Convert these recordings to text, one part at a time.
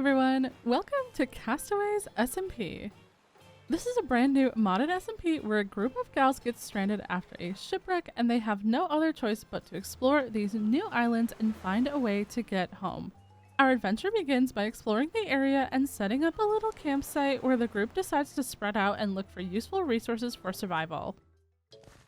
everyone, welcome to Castaways SMP. This is a brand new modded SMP where a group of gals gets stranded after a shipwreck and they have no other choice but to explore these new islands and find a way to get home. Our adventure begins by exploring the area and setting up a little campsite where the group decides to spread out and look for useful resources for survival.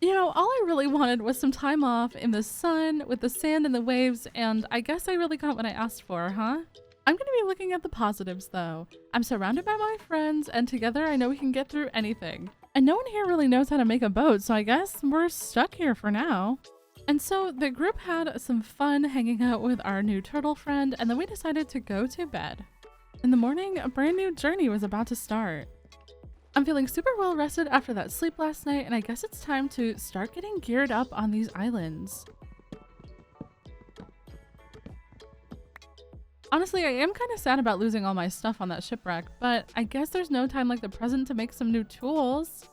You know, all I really wanted was some time off in the sun with the sand and the waves, and I guess I really got what I asked for, huh? I'm gonna be looking at the positives though. I'm surrounded by my friends and together I know we can get through anything. And no one here really knows how to make a boat, so I guess we're stuck here for now. And so the group had some fun hanging out with our new turtle friend, and then we decided to go to bed. In the morning, a brand new journey was about to start. I'm feeling super well rested after that sleep last night, and I guess it's time to start getting geared up on these islands. Honestly, I am kind of sad about losing all my stuff on that shipwreck, but I guess there's no time like the present to make some new tools.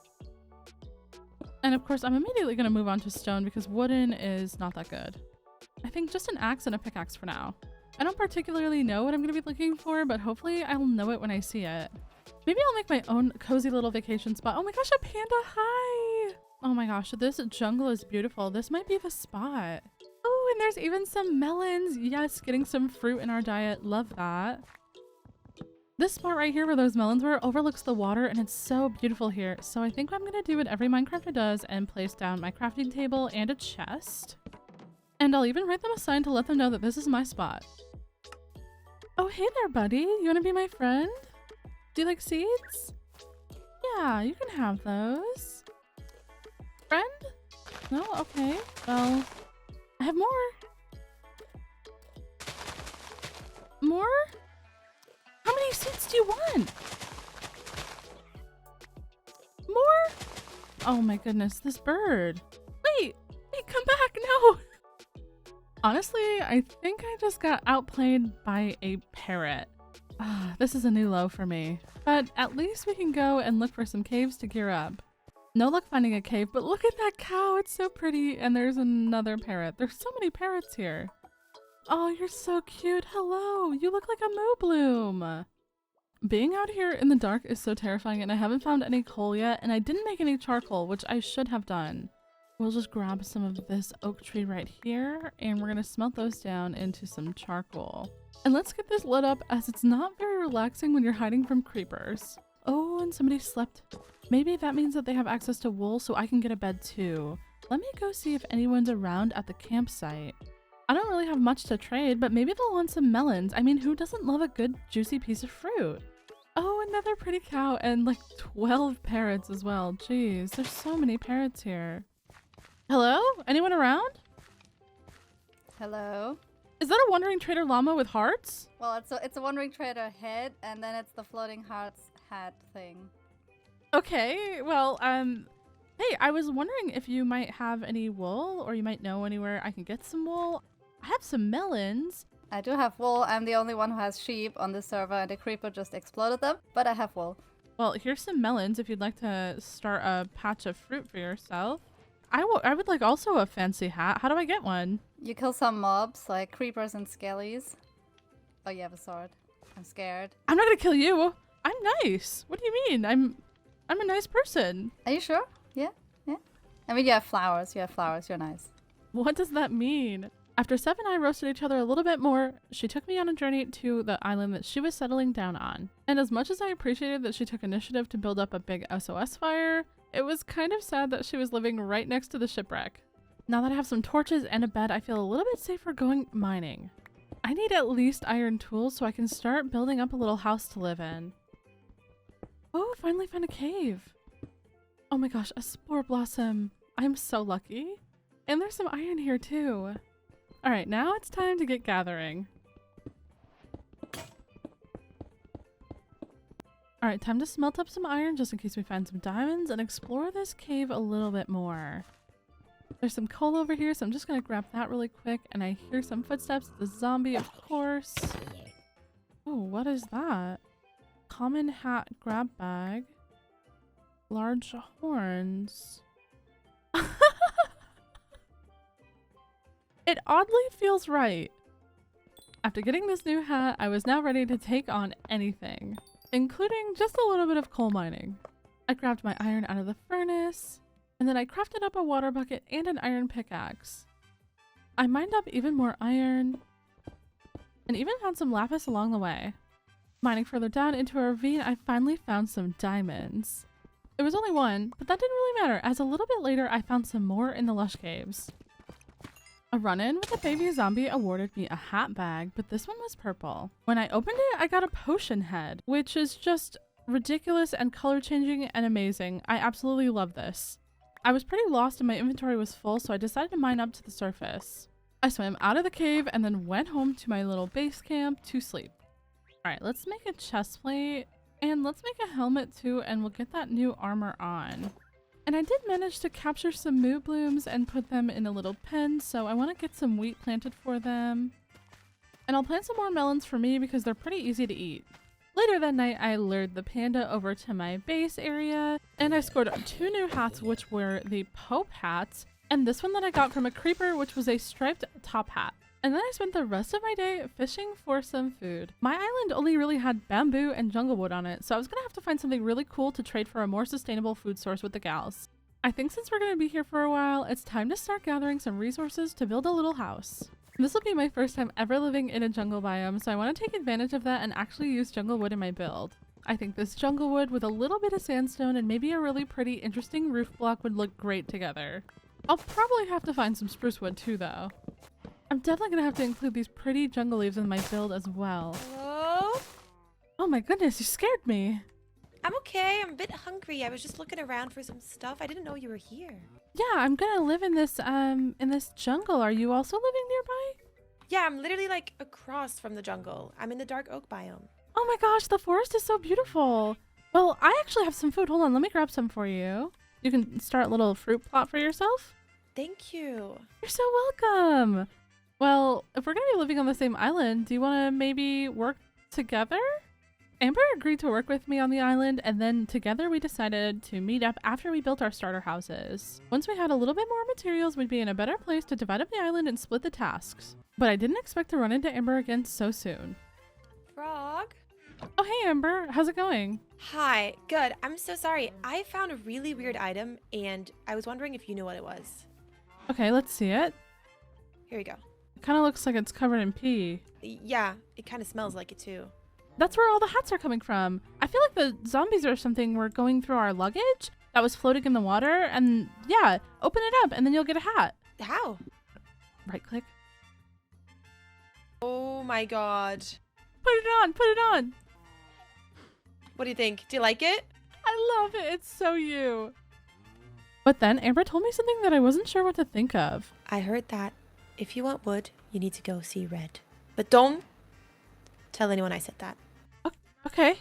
And of course, I'm immediately going to move on to stone because wooden is not that good. I think just an axe and a pickaxe for now. I don't particularly know what I'm going to be looking for, but hopefully I'll know it when I see it. Maybe I'll make my own cozy little vacation spot. Oh my gosh, a panda, hi! Oh my gosh, this jungle is beautiful. This might be the spot. Oh, and there's even some melons. Yes, getting some fruit in our diet. Love that. This spot right here where those melons were overlooks the water and it's so beautiful here. So I think I'm going to do what every Minecrafter does and place down my crafting table and a chest. And I'll even write them a sign to let them know that this is my spot. Oh, hey there, buddy. You want to be my friend? Do you like seeds? Yeah, you can have those. Friend? No? Okay. Well, I have more. More? How many seeds do you want? More? Oh my goodness, this bird. Wait, come back, no. Honestly, I think I just got outplayed by a parrot. This is a new low for me, but at least we can go and look for some caves to gear up. No luck finding a cave, but look at that cow, it's so pretty, and there's another parrot. There's so many parrots here. Oh, you're so cute. Hello, you look like a moo bloom. Being out here in the dark is so terrifying, and I haven't found any coal yet, and I didn't make any charcoal, which I should have done. We'll just grab some of this oak tree right here, and we're gonna smelt those down into some charcoal. And let's get this lit up as it's not very relaxing when you're hiding from creepers. Oh, and somebody slept. Maybe that means that they have access to wool so I can get a bed too. Let me go see if anyone's around at the campsite. I don't really have much to trade, but maybe they'll want some melons. I mean, who doesn't love a good juicy piece of fruit? Oh, another pretty cow and like 12 parrots as well. Jeez, there's so many parrots here. Hello? Anyone around? Hello? Is that a wandering trader llama with hearts? Well, it's a wandering trader head, and then it's the floating hearts hat thing. Okay, well, hey, I was wondering if you might have any wool, or you might know anywhere I can get some wool. I have some melons. I do have wool. I'm the only one who has sheep on the server, and the creeper just exploded them, but I have wool. Well, here's some melons if you'd like to start a patch of fruit for yourself. I would like also a fancy hat. How do I get one? You kill some mobs, like creepers and skellies. Oh, you have a sword. I'm scared. I'm not gonna kill you. I'm nice. What do you mean? I'm a nice person. Are you sure? Yeah? Yeah? I mean, you have flowers. You have flowers. You're nice. What does that mean? After Steph and I roasted each other a little bit more, she took me on a journey to the island that she was settling down on. And as much as I appreciated that she took initiative to build up a big SOS fire, it was kind of sad that she was living right next to the shipwreck. Now that I have some torches and a bed, I feel a little bit safer going mining. I need at least iron tools so I can start building up a little house to live in. Oh, finally found a cave. Oh my gosh, a spore blossom. I'm so lucky. And there's some iron here too. All right, now it's time to get gathering. All right, time to smelt up some iron just in case we find some diamonds and explore this cave a little bit more. There's some coal over here, so I'm just gonna grab that really quick, and I hear some footsteps. The zombie, of course. Oh, what is that? Common hat grab bag. Large horns. It oddly feels right. After getting this new hat, I was now ready to take on anything, including just a little bit of coal mining. I grabbed my iron out of the furnace, and then I crafted up a water bucket and an iron pickaxe. I mined up even more iron, and even found some lapis along the way. Mining further down into a ravine, I finally found some diamonds. It was only one, but that didn't really matter, as a little bit later I found some more in the lush caves. A run-in with a baby zombie awarded me a hat bag, but this one was purple. When I opened it, I got a potion head, which is just ridiculous and color-changing and amazing. I absolutely love this. I was pretty lost and my inventory was full, so I decided to mine up to the surface. I swam out of the cave and then went home to my little base camp to sleep. Alright, let's make a chest plate, and let's make a helmet too, and we'll get that new armor on. And I did manage to capture some moo blooms and put them in a little pen, so I want to get some wheat planted for them. And I'll plant some more melons for me because they're pretty easy to eat. Later that night, I lured the panda over to my base area, and I scored 2 new hats, which were the Pope hats, and this one that I got from a creeper, which was a striped top hat. And then I spent the rest of my day fishing for some food. My island only really had bamboo and jungle wood on it, so I was gonna have to find something really cool to trade for a more sustainable food source with the gals. I think since we're gonna be here for a while, it's time to start gathering some resources to build a little house. This will be my first time ever living in a jungle biome, so I want to take advantage of that and actually use jungle wood in my build. I think this jungle wood with a little bit of sandstone and maybe a really pretty, interesting roof block would look great together. I'll probably have to find some spruce wood too, though. I'm definitely gonna have to include these pretty jungle leaves in my build as well. Hello? Oh my goodness, you scared me. I'm okay. I'm a bit hungry. I was just looking around for some stuff. I didn't know you were here. Yeah, I'm gonna live in this jungle. Are you also living nearby? Yeah, I'm literally like across from the jungle. I'm in the dark oak biome. Oh my gosh, the forest is so beautiful. Well, I actually have some food. Hold on, let me grab some for you. You can start a little fruit plot for yourself. Thank you. You're so welcome. Well, if we're gonna be living on the same island, do you want to maybe work together? Amber agreed to work with me on the island, and then together we decided to meet up after we built our starter houses. Once we had a little bit more materials, we'd be in a better place to divide up the island and split the tasks. But I didn't expect to run into Amber again so soon. Frog? Oh, hey Amber, how's it going? Hi. Good. I'm so sorry. I found a really weird item, and I was wondering if you knew what it was. Okay, let's see it. Here we go. It kind of looks like it's covered in pee. Yeah, it kind of smells like it too. That's where all the hats are coming from. I feel like the zombies or something were going through our luggage that was floating in the water, and yeah, open it up and then you'll get a hat. How? Right click. Oh my god. Put it on, put it on. What do you think? Do you like it? I love it, it's so you. But then Amber told me something that I wasn't sure what to think of. I heard that if you want wood, you need to go see red. But don't tell anyone I said that. Okay.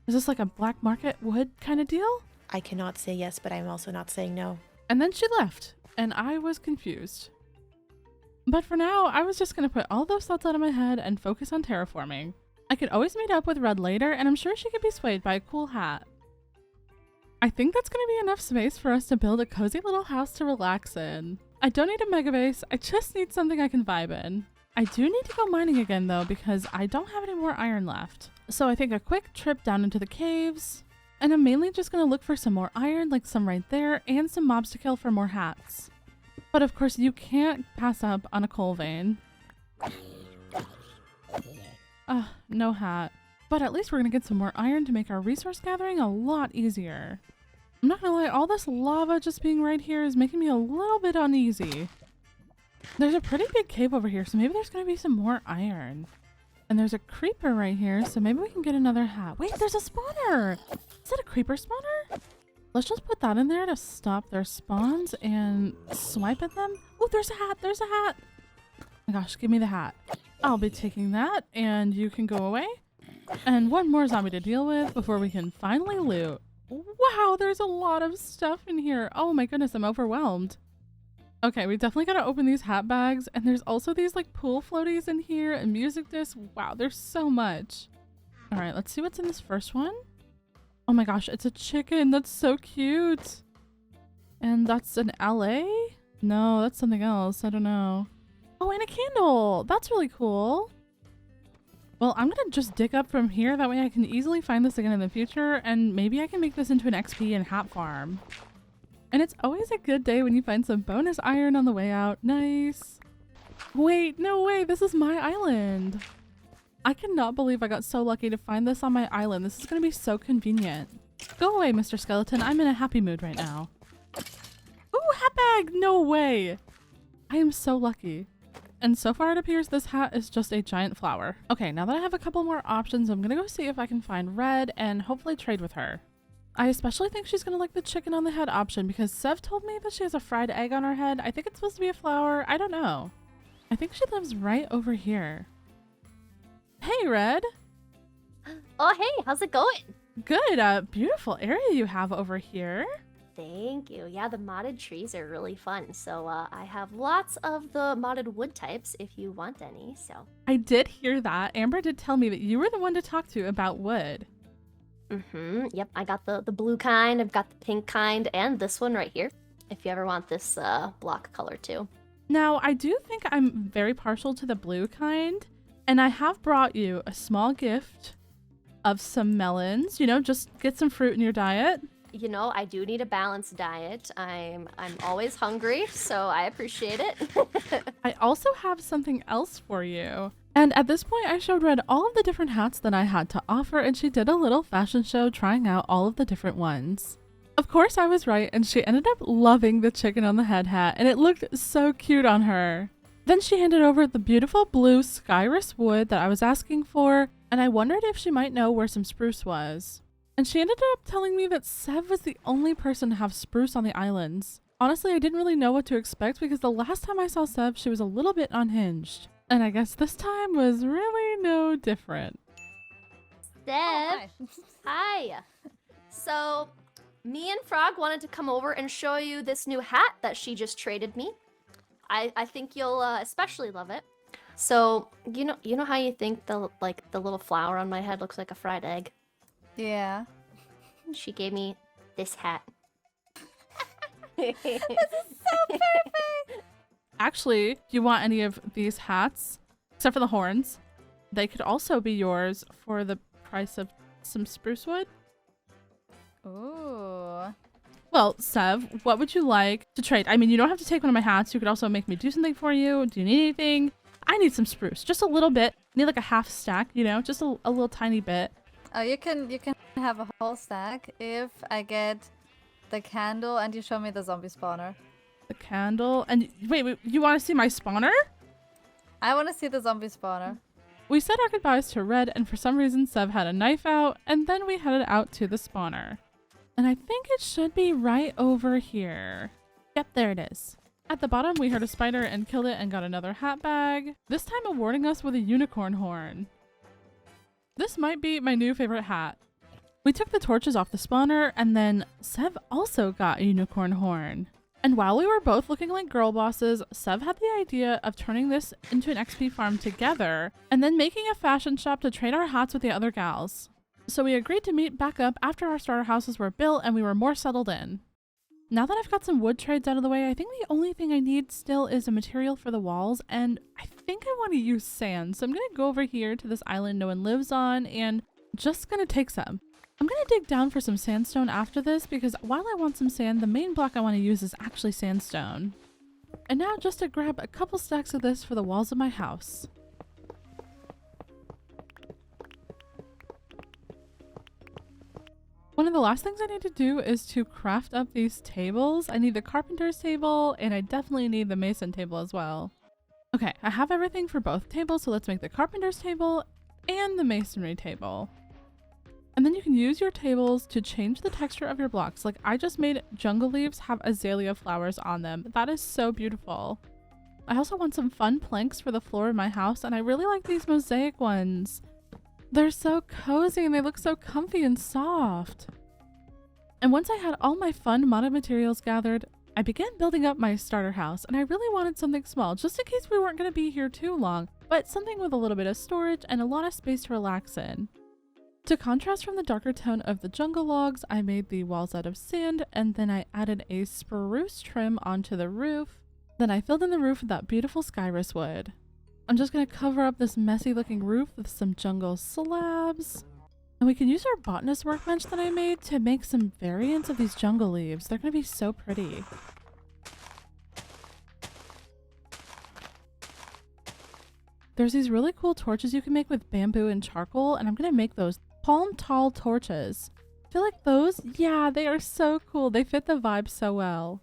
Is this like a black market wood kind of deal? I cannot say yes, but I'm also not saying no. And then she left, and I was confused. But for now, I was just going to put all those thoughts out of my head and focus on terraforming. I could always meet up with Red later, and I'm sure she could be swayed by a cool hat. I think that's going to be enough space for us to build a cozy little house to relax in. I don't need a mega base, I just need something I can vibe in. I do need to go mining again though, because I don't have any more iron left. So I think a quick trip down into the caves, and I'm mainly just going to look for some more iron, like some right there, and some mobs to kill for more hats. But of course you can't pass up on a coal vein. No hat. But at least we're going to get some more iron to make our resource gathering a lot easier. I'm not gonna lie, all this lava just being right here is making me a little bit uneasy. There's a pretty big cave over here, so maybe there's gonna be some more iron. And there's a creeper right here, so maybe we can get another hat. Wait, there's a spawner! Is that a creeper spawner? Let's just put that in there to stop their spawns and swipe at them. Oh, there's a hat, there's a hat! Oh my gosh, give me the hat. I'll be taking that, and you can go away. And one more zombie to deal with before we can finally loot. Wow, there's a lot of stuff in here. Oh my goodness, I'm overwhelmed. Okay, we definitely gotta open these hat bags, and there's also these like pool floaties in here and music discs. Wow, there's so much. All right, let's see what's in this first one. Oh my gosh, it's a chicken. That's so cute. And that's an LA? No, that's something else. I don't know. Oh, and a candle. That's really cool. Well, I'm gonna just dig up from here. That way I can easily find this again in the future, and maybe I can make this into an XP and hat farm. And it's always a good day when you find some bonus iron on the way out. Nice. Wait, no way. This is my island. I cannot believe I got so lucky to find this on my island. This is gonna be so convenient. Go away, Mr. Skeleton. I'm in a happy mood right now. Ooh, hat bag! No way! I am so lucky. And so far it appears this hat is just a giant flower. Okay, now that I have a couple more options, I'm gonna go see if I can find Red and hopefully trade with her. I especially think she's gonna like the chicken on the head option because Sev told me that she has a fried egg on her head. I think it's supposed to be a flower. I don't know. I think she lives right over here. Hey, Red. Oh, hey, how's it going? Good, beautiful area you have over here. Thank you. Yeah, the modded trees are really fun. So I have lots of the modded wood types if you want any, so. I did hear that. Amber did tell me that you were the one to talk to about wood. Mm-hmm. Yep, I got the blue kind, I've got the pink kind, and this one right here. If you ever want this block color too. Now, I do think I'm very partial to the blue kind, and I have brought you a small gift of some melons. You know, just get some fruit in your diet. You know, I do need a balanced diet. I'm always hungry, so I appreciate it. I also have something else for you. And at this point, I showed Red all of the different hats that I had to offer, and she did a little fashion show trying out all of the different ones. Of course, I was right, and she ended up loving the chicken on the head hat, and it looked so cute on her. Then she handed over the beautiful blue skyrus wood that I was asking for, and I wondered if she might know where some spruce was. And she ended up telling me that Sev was the only person to have spruce on the islands. Honestly, I didn't really know what to expect because the last time I saw Sev, she was a little bit unhinged. And I guess this time was really no different. Steph, hi. So, me and Frog wanted to come over and show you this new hat that she just traded me. I think you'll especially love it. So, you know how you think the little flower on my head looks like a fried egg? Yeah. She gave me this hat. This is so perfect! Actually, if you want any of these hats, except for the horns, they could also be yours for the price of some spruce wood. Ooh. Well, Sev, what would you like to trade? I mean, you don't have to take one of my hats. You could also make me do something for you. Do you need anything? I need some spruce, just a little bit. I need like a half stack, you know, just a little tiny bit. Oh, you can have a whole stack if I get the candle and you show me the zombie spawner. The candle. And wait, you want to see my spawner? I want to see the zombie spawner. We said our goodbyes to Red, and for some reason Sev had a knife out, and then we headed out to the spawner. And I think it should be right over here. Yep, there it is. At the bottom, we heard a spider and killed it and got another hat bag, this time awarding us with a unicorn horn. This might be my new favorite hat. We took the torches off the spawner, and then Sev also got a unicorn horn. And while we were both looking like girl bosses, Sev had the idea of turning this into an XP farm together, and then making a fashion shop to trade our hats with the other gals. So we agreed to meet back up after our starter houses were built and we were more settled in. Now that I've got some wood trades out of the way, I think the only thing I need still is a material for the walls, and I think I want to use sand. So I'm going to go over here to this island no one lives on and just going to take some. I'm going to dig down for some sandstone after this because while I want some sand, the main block I want to use is actually sandstone. And now just to grab a couple stacks of this for the walls of my house. One of the last things I need to do is to craft up these tables. I need the carpenter's table, and I definitely need the mason table as well. Okay, I have everything for both tables, so let's make the carpenter's table and the masonry table. And then you can use your tables to change the texture of your blocks. Like I just made jungle leaves have azalea flowers on them. That is so beautiful. I also want some fun planks for the floor of my house, and I really like these mosaic ones. They're so cozy and they look so comfy and soft. And once I had all my fun modded materials gathered, I began building up my starter house, and I really wanted something small just in case we weren't going to be here too long, but something with a little bit of storage and a lot of space to relax in. To contrast from the darker tone of the jungle logs, I made the walls out of sand, and then I added a spruce trim onto the roof. Then I filled in the roof with that beautiful skyrus wood. I'm just going to cover up this messy looking roof with some jungle slabs. And we can use our botanist workbench that I made to make some variants of these jungle leaves. They're going to be so pretty. There's these really cool torches you can make with bamboo and charcoal, and I'm going to make those palm tall torches. I feel like those, yeah, they are so cool. They fit the vibe so well.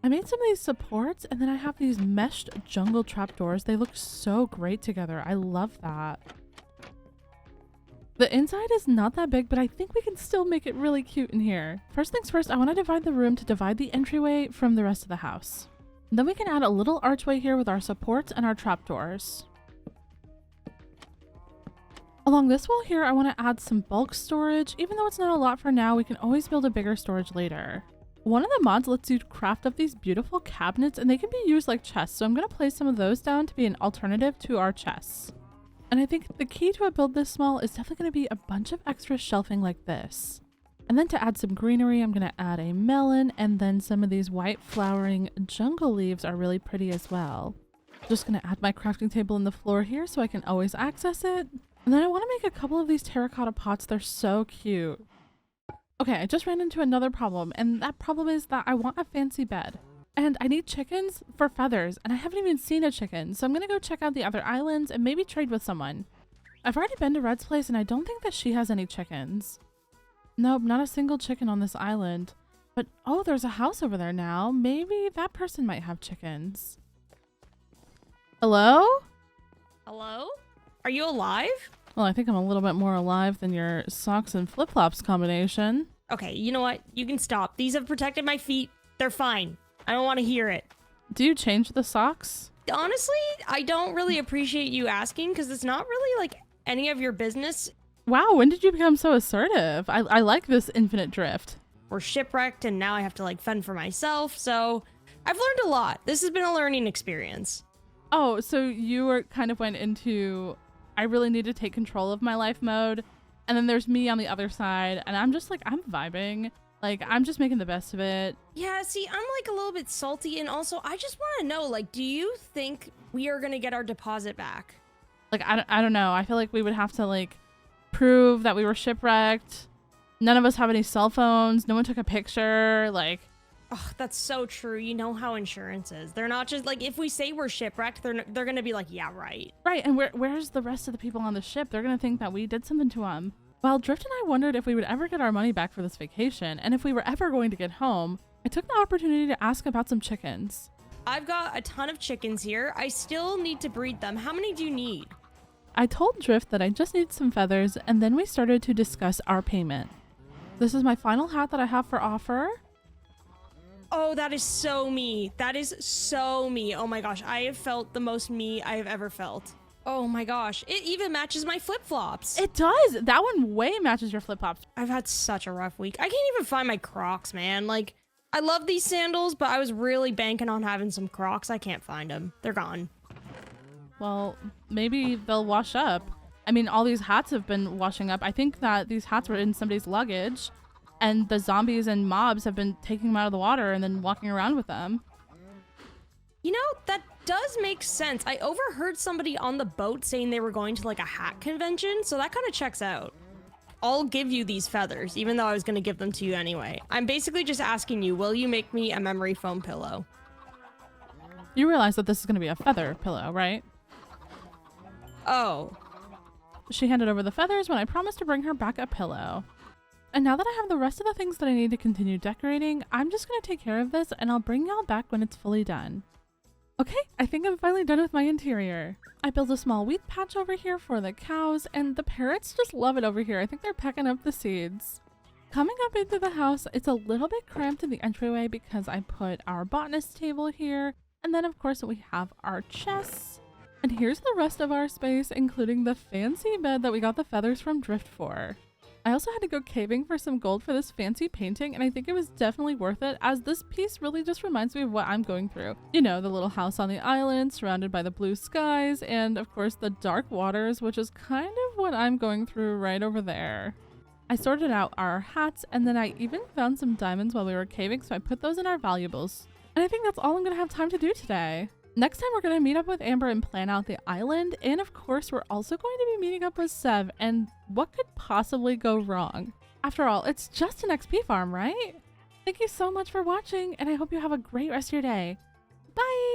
I made some of these supports, and then I have these meshed jungle trapdoors. They look so great together. I love that. The inside is not that big, but I think we can still make it really cute in here. First things first, I want to divide the room to divide the entryway from the rest of the house. Then we can add a little archway here with our supports and our trapdoors. Along this wall here, I want to add some bulk storage. Even though it's not a lot for now, we can always build a bigger storage later. One of the mods lets you craft up these beautiful cabinets, and they can be used like chests, so I'm going to place some of those down to be an alternative to our chests. And I think the key to a build this small is definitely going to be a bunch of extra shelving like this. And then to add some greenery, I'm going to add a melon, and then some of these white flowering jungle leaves are really pretty as well. Just going to add my crafting table in the floor here so I can always access it. And then I want to make a couple of these terracotta pots. They're so cute. Okay, I just ran into another problem, and that problem is that I want a fancy bed. And I need chickens for feathers, and I haven't even seen a chicken, so I'm gonna go check out the other islands and maybe trade with someone. I've already been to Red's place, and I don't think that she has any chickens. Nope, not a single chicken on this island. But, oh, there's a house over there now. Maybe that person might have chickens. Hello? Hello? Are you alive? Well, I think I'm a little bit more alive than your socks and flip-flops combination. Okay, you know what? You can stop. These have protected my feet. They're fine. I don't want to hear it. Do you change the socks? Honestly, I don't really appreciate you asking because it's not really like any of your business. Wow, when did you become so assertive? I like this infinite drift. We're shipwrecked and now I have to like fend for myself, so I've learned a lot. This has been a learning experience. Oh, so you were kind of went into, I really need to take control of my life mode, and then there's me on the other side, and I'm just like, I'm vibing. Like, I'm just making the best of it. Yeah, see, I'm like a little bit salty, and also I just want to know, like, do you think we are going to get our deposit back? Like, I don't know. I feel like we would have to, like, prove that we were shipwrecked. None of us have any cell phones. No one took a picture. Like, oh, that's so true. You know how insurance is. They're not just, like, if we say we're shipwrecked, they're going to be like, yeah, right. Right, and where's the rest of the people on the ship? They're going to think that we did something to them. While Drift and I wondered if we would ever get our money back for this vacation, and if we were ever going to get home, I took the opportunity to ask about some chickens. I've got a ton of chickens here. I still need to breed them. How many do you need? I told Drift that I just need some feathers, and then we started to discuss our payment. This is my final hat that I have for offer. Oh, that is so me. That is so me. Oh my gosh, I have felt the most me I have ever felt. Oh my gosh, it even matches my flip-flops. It does. That one way matches your flip-flops. I've had such a rough week. I can't even find my Crocs, man. Like, I love these sandals, but I was really banking on having some Crocs. I can't find them. They're gone. Well, maybe they'll wash up. I mean, all these hats have been washing up. I think that these hats were in somebody's luggage, and the zombies and mobs have been taking them out of the water and then walking around with them. You know, that does make sense. I overheard somebody on the boat saying they were going to like a hat convention, so that kind of checks out. I'll give you these feathers, even though I was going to give them to you anyway. I'm basically just asking you, will you make me a memory foam pillow? You realize that this is going to be a feather pillow, right? Oh. She handed over the feathers when I promised to bring her back a pillow. And now that I have the rest of the things that I need to continue decorating, I'm just going to take care of this, and I'll bring y'all back when it's fully done. Okay, I think I'm finally done with my interior. I built a small wheat patch over here for the cows, and the parrots just love it over here. I think they're pecking up the seeds. Coming up into the house, it's a little bit cramped in the entryway because I put our botanist table here, and then of course we have our chests. And here's the rest of our space, including the fancy bed that we got the feathers from Drift for. I also had to go caving for some gold for this fancy painting, and I think it was definitely worth it, as this piece really just reminds me of what I'm going through. You know, the little house on the island, surrounded by the blue skies, and of course the dark waters, which is kind of what I'm going through right over there. I sorted out our hats, and then I even found some diamonds while we were caving, so I put those in our valuables. And I think that's all I'm going to have time to do today. Next time we're going to meet up with Amber and plan out the island. And of course, we're also going to be meeting up with Sev. And what could possibly go wrong? After all, it's just an XP farm, right? Thank you so much for watching, and I hope you have a great rest of your day. Bye!